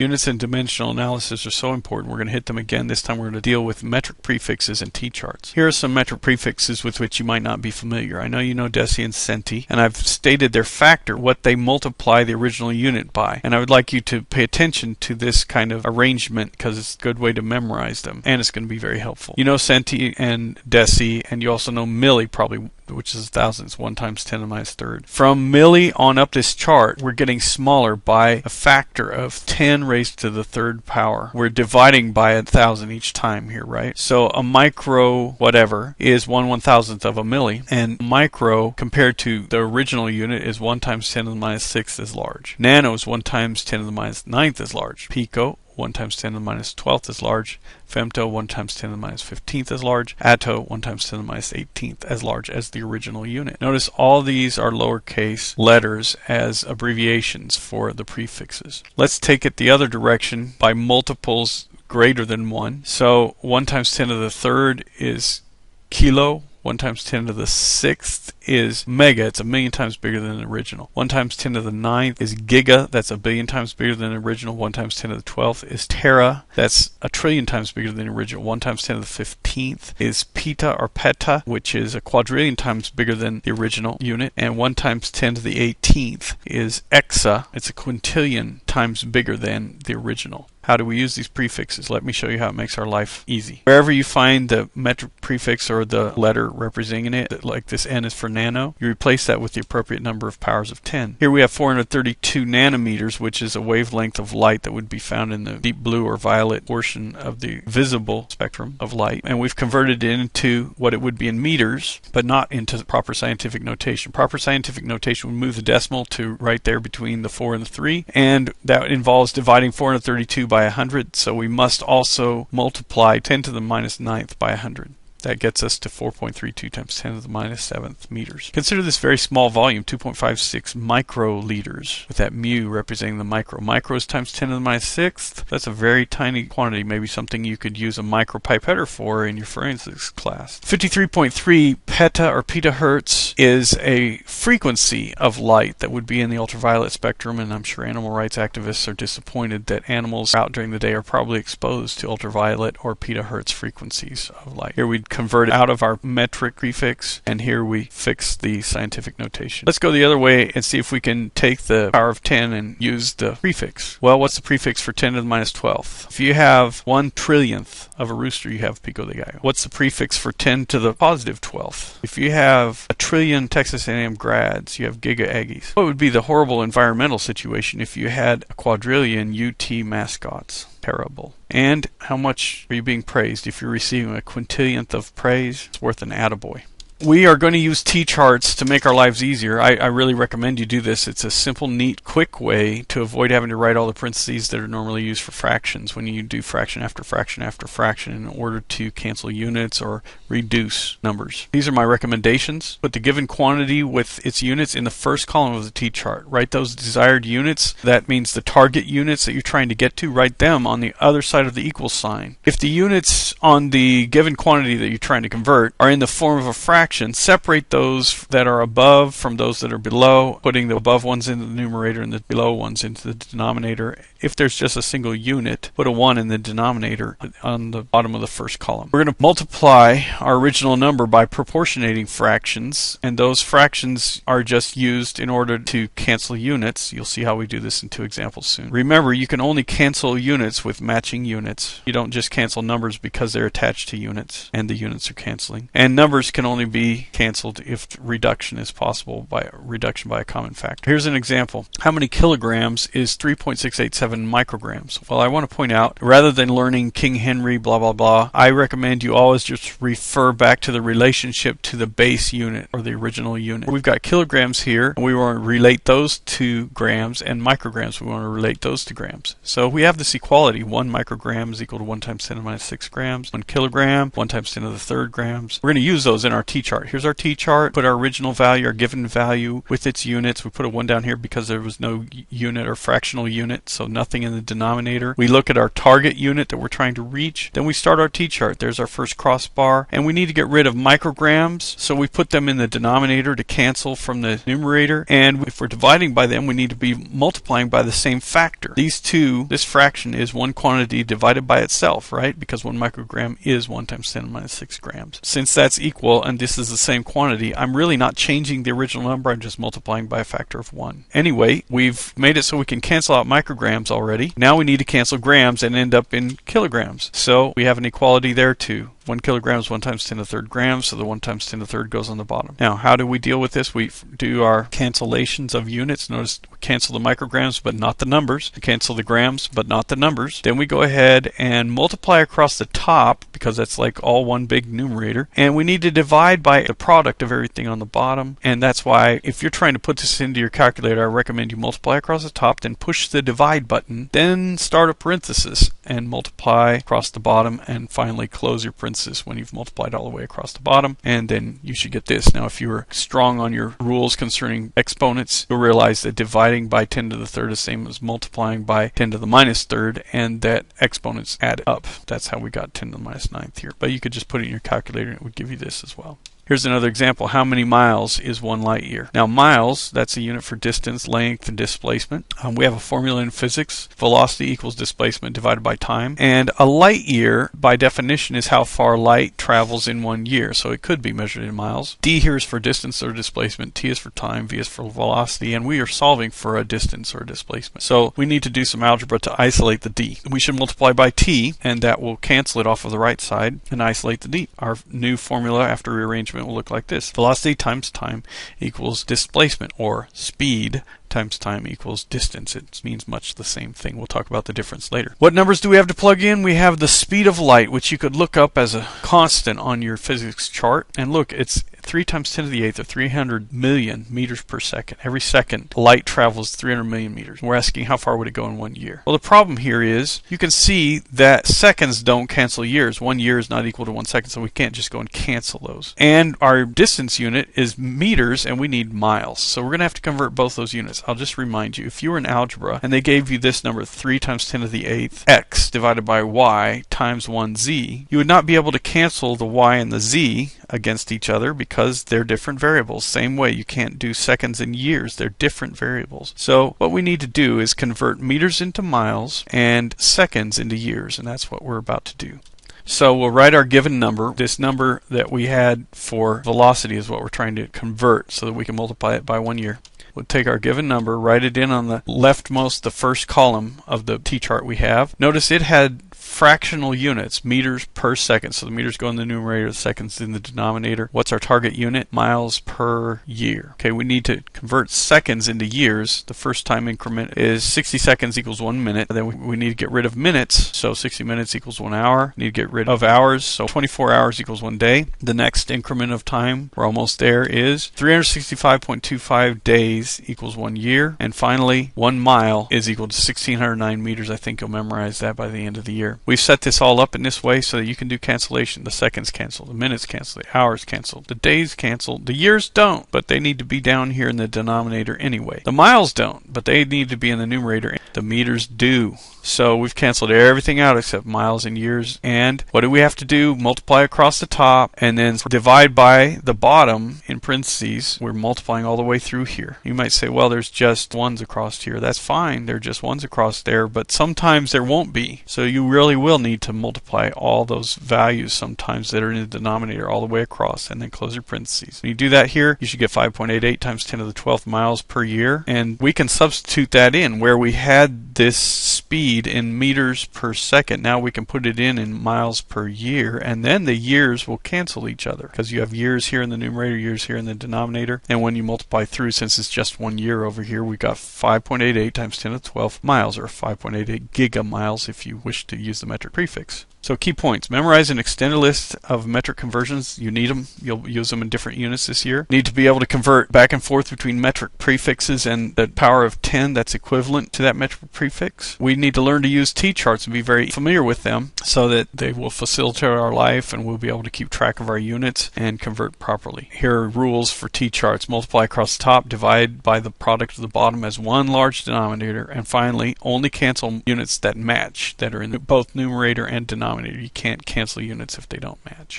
Units and dimensional analysis are so important. We're going to hit them again. This time we're going to deal with metric prefixes and t-charts. Here are some metric prefixes with which you might not be familiar. I know you know deci and centi, and I've stated their factor, what they multiply the original unit by. And I would like you to pay attention to this kind of arrangement because it's a good way to memorize them, and it's going to be very helpful. You know centi and deci, and you also know milli probably, which is thousands, 1 times 10 to the minus third. From milli on up this chart, we're getting smaller by a factor of 10 raised to the third power. We're dividing by 1,000 each time here, right? So a micro whatever is 1/1000th of a milli, and micro compared to the original unit is 1 times 10 to the minus 6th as large. Nano is 1 times 10 to the minus 9th as large. Pico, 1 times 10 to the minus 12th as large. Femto, 1 times 10 to the minus 15th as large. Atto, 1 times 10 to the minus 18th as large as the original unit. Notice all these are lowercase letters as abbreviations for the prefixes. Let's take it the other direction by multiples greater than 1. So 1 times 10 to the third is kilo. 1 times 10 to the 6th is mega. It's 1,000,000 times bigger than the original. 1 times 10 to the 9th is giga. That's 1,000,000,000 times bigger than the original. 1 times 10 to the 12th is tera. That's 1,000,000,000,000 times bigger than the original. 1 times 10 to the 15th is peta or peta, which is 1,000,000,000,000 times bigger than the original unit. And 1 times 10 to the 18th is exa. It's 1,000,000,000 times bigger than the original. How do we use these prefixes? Let me show you how it makes our life easy. Wherever you find the metric prefix or the letter representing it, like this N is for nano, you replace that with the appropriate number of powers of 10. Here we have 432 nanometers, which is a wavelength of light that would be found in the deep blue or violet portion of the visible spectrum of light. And we've converted it into what it would be in meters, but not into the proper scientific notation. Proper scientific notation would move the decimal to right there between the 4 and the 3, and that involves dividing 432 by 100, so we must also multiply 10 to the minus 9th by 100. That gets us to 4.32 times 10 to the minus 7th meters. Consider this very small volume, 2.56 microliters, with that mu representing the micro. Micros times 10 to the minus 6th, that's a very tiny quantity, maybe something you could use a micropipetter for in your forensics class. 53.3 peta or petahertz is a frequency of light that would be in the ultraviolet spectrum, and I'm sure animal rights activists are disappointed that animals out during the day are probably exposed to ultraviolet or petahertz frequencies of light. Here we convert out of our metric prefix, and here we fix the scientific notation. Let's go the other way and see if we can take the power of 10 and use the prefix. Well, what's the prefix for 10 to the minus 12th? If you have 1/1,000,000th of a rooster, you have pico de gallo. What's the prefix for 10 to the positive 12th? If you have 1,000,000,000 Texas A&M grads, you have giga eggies. What would be the horrible environmental situation if you had a 1,000,000,000 UT mascots? Terrible. And how much are you being praised? If you're receiving a 1,000,000th of praise, it's worth an attaboy. We are going to use t-charts to make our lives easier. I really recommend you do this. It's a simple, neat, quick way to avoid having to write all the parentheses that are normally used for fractions when you do fraction after fraction after fraction in order to cancel units or reduce numbers. These are my recommendations. Put the given quantity with its units in the first column of the t-chart. Write those desired units. That means the target units that you're trying to get to, write them on the other side of the equal sign. If the units on the given quantity that you're trying to convert are in the form of a fraction, separate those that are above from those that are below, putting the above ones into the numerator and the below ones into the denominator. If there's just a single unit, put a 1 in the denominator on the bottom of the first column. We're going to multiply our original number by proportionating fractions, and those fractions are just used in order to cancel units. You'll see how we do this in 2 examples soon. Remember, you can only cancel units with matching units. You don't just cancel numbers because they're attached to units and the units are canceling. And numbers can only be canceled if reduction is possible by reduction by a common factor. Here's an example. How many kilograms is 3.687 micrograms? Well, I want to point out, rather than learning King Henry, blah, blah, blah, I recommend you always just refer back to the relationship to the base unit or the original unit. We've got kilograms here, and we want to relate those to grams, and micrograms, we want to relate those to grams. So we have this equality. 1 microgram is equal to 1 times 10 to the minus 6 grams. 1 kilogram, 1 times 10 to the third grams. We're going to use those in our teacher t-chart. Here's our t-chart. Put our original value, our given value with its units. We put a 1 down here because there was no unit or fractional unit, so nothing in the denominator. We look at our target unit that we're trying to reach. Then we start our t-chart. There's our first crossbar, and we need to get rid of micrograms, so we put them in the denominator to cancel from the numerator. And if we're dividing by them, we need to be multiplying by the same factor. These two, this fraction is one quantity divided by itself, right? Because 1 microgram is 1 times 10 to the minus 6 grams. Since that's equal and this is the same quantity, I'm really not changing the original number. I'm just multiplying by a factor of 1. Anyway, we've made it so we can cancel out micrograms already. Now we need to cancel grams and end up in kilograms. So we have an equality there too. 1 kilogram is 1 times 10 to the 3rd grams, so the 1 times 10 to the 3rd goes on the bottom. Now, how do we deal with this? We do our cancellations of units. Notice we cancel the micrograms, but not the numbers. We cancel the grams, but not the numbers. Then we go ahead and multiply across the top, because that's like all one big numerator. And we need to divide by the product of everything on the bottom. And that's why, if you're trying to put this into your calculator, I recommend you multiply across the top, then push the divide button, then start a parenthesis and multiply across the bottom, and finally close your parenthesis when you've multiplied all the way across the bottom, and then you should get this. Now, if you were strong on your rules concerning exponents, you'll realize that dividing by 10 to the 3rd is the same as multiplying by 10 to the minus 3rd, and that exponents add up. That's how we got 10 to the minus 9th here. But you could just put it in your calculator and it would give you this as well. Here's another example. How many miles is 1 light year? Now, miles, that's a unit for distance, length, and displacement. We have a formula in physics. Velocity equals displacement divided by time. And a light year, by definition, is how far light travels in 1 year. So it could be measured in miles. D here is for distance or displacement. T is for time. V is for velocity. And we are solving for a distance or a displacement. So we need to do some algebra to isolate the D. We should multiply by T, and that will cancel it off of the right side and isolate the D. Our new formula after rearrangement will look like this. Velocity times time equals displacement, or speed times time equals distance. It means much the same thing. We'll talk about the difference later. What numbers do we have to plug in? We have the speed of light, which you could look up as a constant on your physics chart. And look, it's 3 times 10 to the 8th, or 300 million meters per second. Every second, light travels 300 million meters. We're asking how far would it go in 1 year? Well, the problem here is you can see that seconds don't cancel years. 1 year is not equal to 1 second, so we can't just go and cancel those. And our distance unit is meters, and we need miles. So we're going to have to convert both those units. I'll just remind you, if you were in algebra and they gave you this number, 3 times 10 to the 8th, x divided by y times 1z, you would not be able to cancel the y and the z against each other because they're different variables. Same way, you can't do seconds and years. They're different variables. So what we need to do is convert meters into miles and seconds into years, and that's what we're about to do. So we'll write our given number. This number that we had for velocity is what we're trying to convert so that we can multiply it by 1 year. We'll take our given number, write it in on the leftmost, the first column of the t-chart we have. Notice it had fractional units, meters per second. So the meters go in the numerator, the seconds in the denominator. What's our target unit? Miles per year. Okay, we need to convert seconds into years. The first time increment is 60 seconds equals 1 minute. Then we need to get rid of minutes. So 60 minutes equals 1 hour. Need to get rid of hours. So 24 hours equals 1 day. The next increment of time, we're almost there, is 365.25 days equals 1 year. And finally, 1 mile is equal to 1,609 meters. I think you'll memorize that by the end of the year. We've set this all up in this way so that you can do cancellation. The seconds cancel, the minutes cancel, the hours cancel, the days cancel, the years don't, but they need to be down here in the denominator anyway. The miles don't, but they need to be in the numerator. The meters do. So we've canceled everything out except miles and years. And what do we have to do? Multiply across the top and then divide by the bottom in parentheses. We're multiplying all the way through here. You might say, well, there's just ones across here. That's fine. There are just ones across there, but sometimes there won't be. So you really will need to multiply all those values sometimes that are in the denominator all the way across and then close your parentheses. When you do that here, you should get 5.88 times 10 to the 12th miles per year. And we can substitute that in where we had this speed in meters per second. Now we can put it in miles per year, and then the years will cancel each other because you have years here in the numerator, years here in the denominator. And when you multiply through, since it's just 1 year over here, we got 5.88 times 10 to the 12th miles, or 5.88 gigamiles if you wish to use the metric prefix. So key points. Memorize an extended list of metric conversions. You need them. You'll use them in different units this year. Need to be able to convert back and forth between metric prefixes and the power of 10 that's equivalent to that metric prefix. We need to learn to use T-charts and be very familiar with them so that they will facilitate our life and we'll be able to keep track of our units and convert properly. Here are rules for T-charts. Multiply across the top, divide by the product of the bottom as one large denominator, and finally, only cancel units that match, that are in both numerator and denominator. You can't cancel units if they don't match.